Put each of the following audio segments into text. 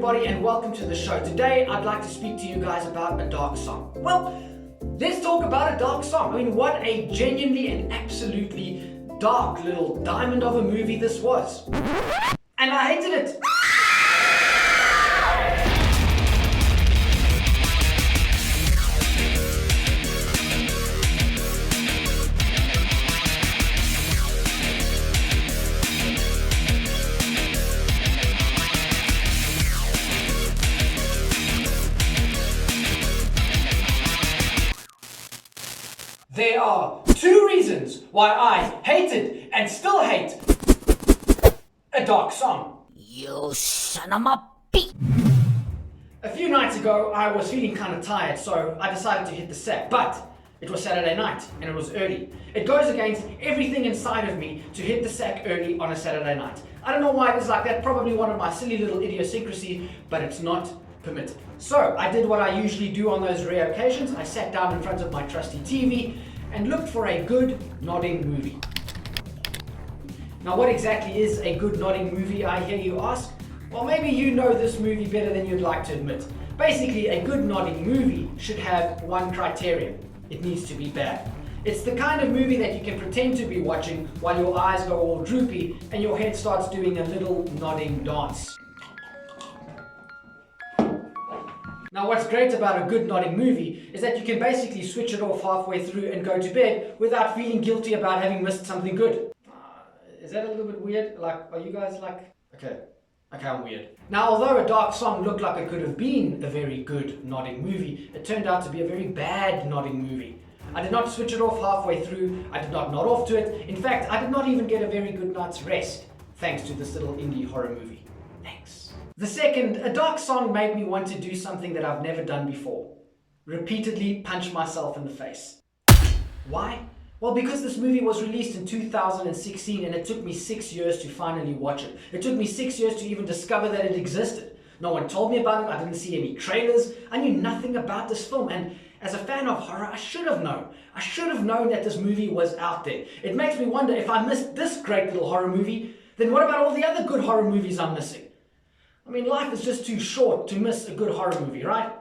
everybody and welcome to the show. Today I'd like to speak to you guys about a dark song. Well, let's talk about a dark song. I mean, what a genuinely and absolutely dark little diamond of a movie this was. And I hated it. There are two reasons why I hated and still hate a dark song. You son of a bitch! A few nights ago, I was feeling kind of tired, so I decided to hit the sack. But it was Saturday night, and it was early. It goes against everything inside of me to hit the sack early on a Saturday night. I don't know why it was like that, probably one of my silly little idiosyncrasy, but it's not permitted. So I did what I usually do on those rare occasions. I sat down in front of my trusty TV and looked for a good nodding movie. Now, what exactly is a good nodding movie, I hear you ask? Well, maybe you know this movie better than you'd like to admit. Basically, a good nodding movie should have one criterion. It needs to be bad. It's the kind of movie that you can pretend to be watching while your eyes go all droopy and your head starts doing a little nodding dance. Now, what's great about a good nodding movie is that you can basically switch it off halfway through and go to bed without feeling guilty about having missed something good. Is that a little bit weird? Like, are you guys like... Okay, I'm weird. Now, although a dark song looked like it could have been a very good nodding movie, it turned out to be a very bad nodding movie. I did not switch it off halfway through, I did not nod off to it. In fact, I did not even get a very good night's rest, thanks to this little indie horror movie. Thanks. The second, a dark song made me want to do something that I've never done before. Repeatedly punch myself in the face. Why? Well, because this movie was released in 2016 and it took me 6 years to finally watch it. It took me 6 years to even discover that it existed. No one told me about it, I didn't see any trailers, I knew nothing about this film, and as a fan of horror, I should have known. I should have known that this movie was out there. It makes me wonder, if I missed this great little horror movie, then what about all the other good horror movies I'm missing? I mean, life is just too short to miss a good horror movie, right?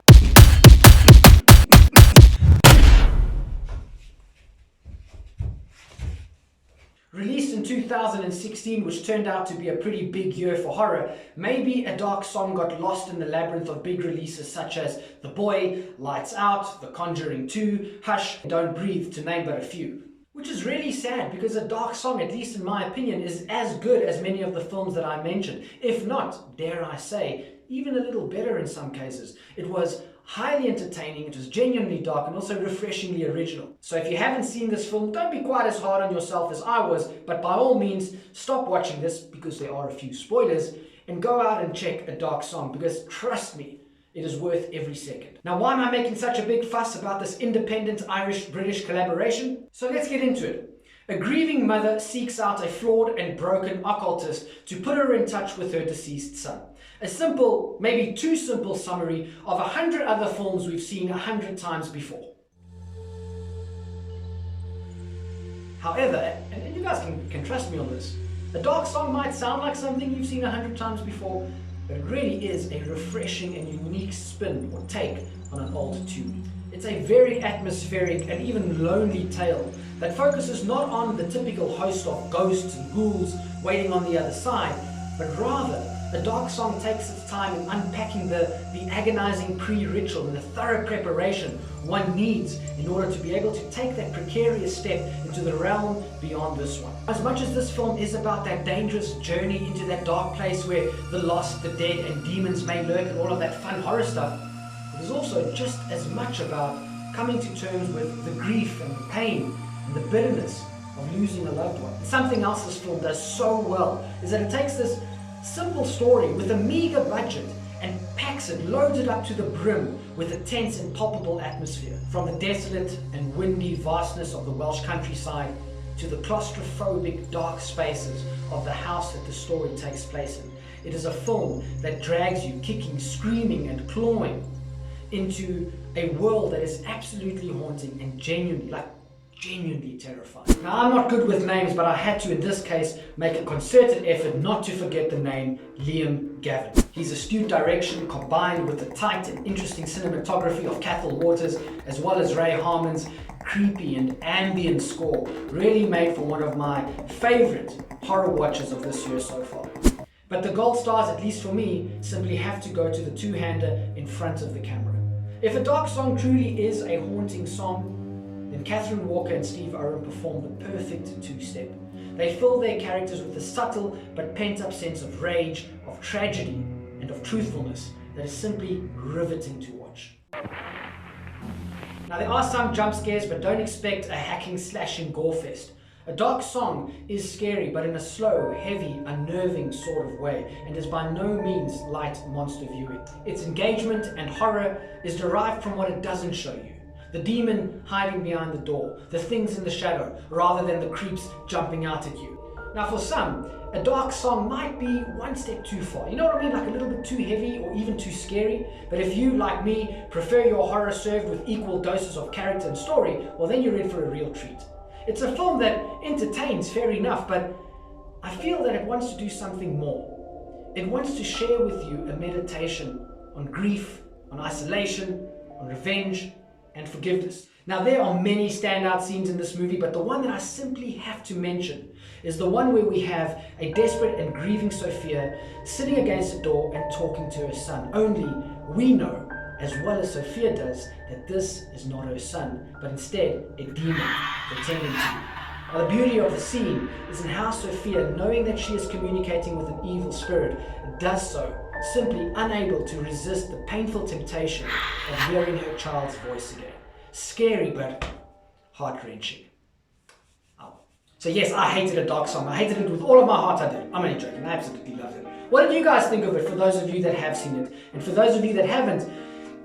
Released in 2016, which turned out to be a pretty big year for horror, maybe a dark song got lost in the labyrinth of big releases such as The Boy, Lights Out, The Conjuring 2, Hush, and Don't Breathe, to name but a few. Which is really sad, because a dark song, at least in my opinion, is as good as many of the films that I mentioned. If not, dare I say, even a little better in some cases. It was highly entertaining, it was genuinely dark, and also refreshingly original. So if you haven't seen this film, don't be quite as hard on yourself as I was, but by all means, stop watching this, because there are a few spoilers, and go out and check a dark song, because trust me, it is worth every second. Now, why am I making such a big fuss about this independent Irish-British collaboration? So let's get into it. A grieving mother seeks out a flawed and broken occultist to put her in touch with her deceased son. A simple, maybe too simple summary of 100 other films we've seen 100 times before. However, and you guys can trust me on this, a dark song might sound like something you've seen 100 times before, but it really is a refreshing and unique spin or take on an old tune. It's a very atmospheric and even lonely tale that focuses not on the typical host of ghosts and ghouls waiting on the other side, but rather, a dark song takes its time in unpacking the agonizing pre-ritual and the thorough preparation one needs in order to be able to take that precarious step into the realm beyond this one. As much as this film is about that dangerous journey into that dark place where the lost, the dead, and demons may lurk and all of that fun horror stuff, it is also just as much about coming to terms with the grief and the pain and the bitterness of losing a loved one. Something else this film does so well is that it takes this simple story with a meager budget and packs it, loads it up to the brim with a tense and palpable atmosphere. From the desolate and windy vastness of the Welsh countryside to the claustrophobic dark spaces of the house that the story takes place in. It is a film that drags you kicking, screaming and clawing into a world that is absolutely haunting and genuinely terrifying. Now, I'm not good with names, but I had to, in this case, make a concerted effort not to forget the name Liam Gavin. His astute direction, combined with the tight and interesting cinematography of Cathal Waters, as well as Ray Harmon's creepy and ambient score, really made for one of my favorite horror watches of this year so far. But the gold stars, at least for me, simply have to go to the two-hander in front of the camera. If a dark song truly is a haunting song, then Catherine Walker and Steve Oram perform the perfect two-step. They fill their characters with a subtle but pent-up sense of rage, of tragedy, and of truthfulness that is simply riveting to watch. Now, there are some jump scares, but don't expect a hacking, slashing gore fest. A dark song is scary, but in a slow, heavy, unnerving sort of way, and is by no means light monster viewing. Its engagement and horror is derived from what it doesn't show you. The demon hiding behind the door, the things in the shadow, rather than the creeps jumping out at you. Now, for some, a dark song might be one step too far. You know what I mean? Like a little bit too heavy or even too scary. But if you, like me, prefer your horror served with equal doses of character and story, well, then you're in for a real treat. It's a film that entertains, fair enough, but I feel that it wants to do something more. It wants to share with you a meditation on grief, on isolation, on revenge, and forgiveness. Now, there are many standout scenes in this movie, but the one that I simply have to mention is the one where we have a desperate and grieving Sophia sitting against a door and talking to her son. Only we know, as well as Sophia does, that this is not her son, but instead a demon pretending to be. Now, the beauty of the scene is in how Sophia, knowing that she is communicating with an evil spirit, does so, simply unable to resist the painful temptation of hearing her child's voice again. Scary, but heart-wrenching. Oh. So yes, I hated a dark song. I hated it with all of my heart. I did. I'm only joking. I absolutely loved it. What did you guys think of it, for those of you that have seen it? And for those of you that haven't,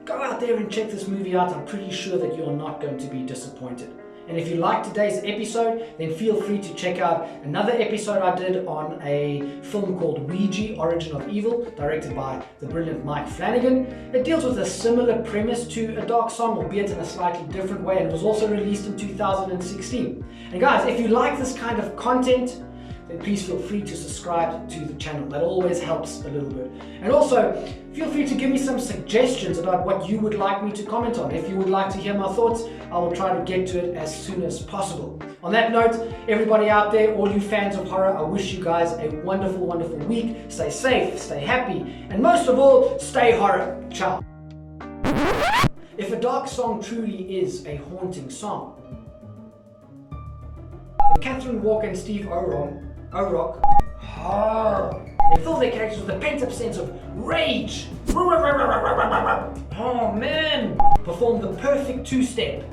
go out there and check this movie out. I'm pretty sure that you're not going to be disappointed. And if you liked today's episode, then feel free to check out another episode I did on a film called Ouija, Origin of Evil, directed by the brilliant Mike Flanagan. It deals with a similar premise to A Dark Song, albeit in a slightly different way, and it was also released in 2016. And guys, if you like this kind of content, then please feel free to subscribe to the channel. That always helps a little bit. And also, feel free to give me some suggestions about what you would like me to comment on. If you would like to hear my thoughts, I will try to get to it as soon as possible. On that note, everybody out there, all you fans of horror, I wish you guys a wonderful, wonderful week. Stay safe, stay happy, and most of all, stay horror. Ciao. If A Dark Song truly is a haunting song, Catherine Walker and Steve Oram, they fill their characters with a pent-up sense of rage. Oh man! Perform the perfect two-step.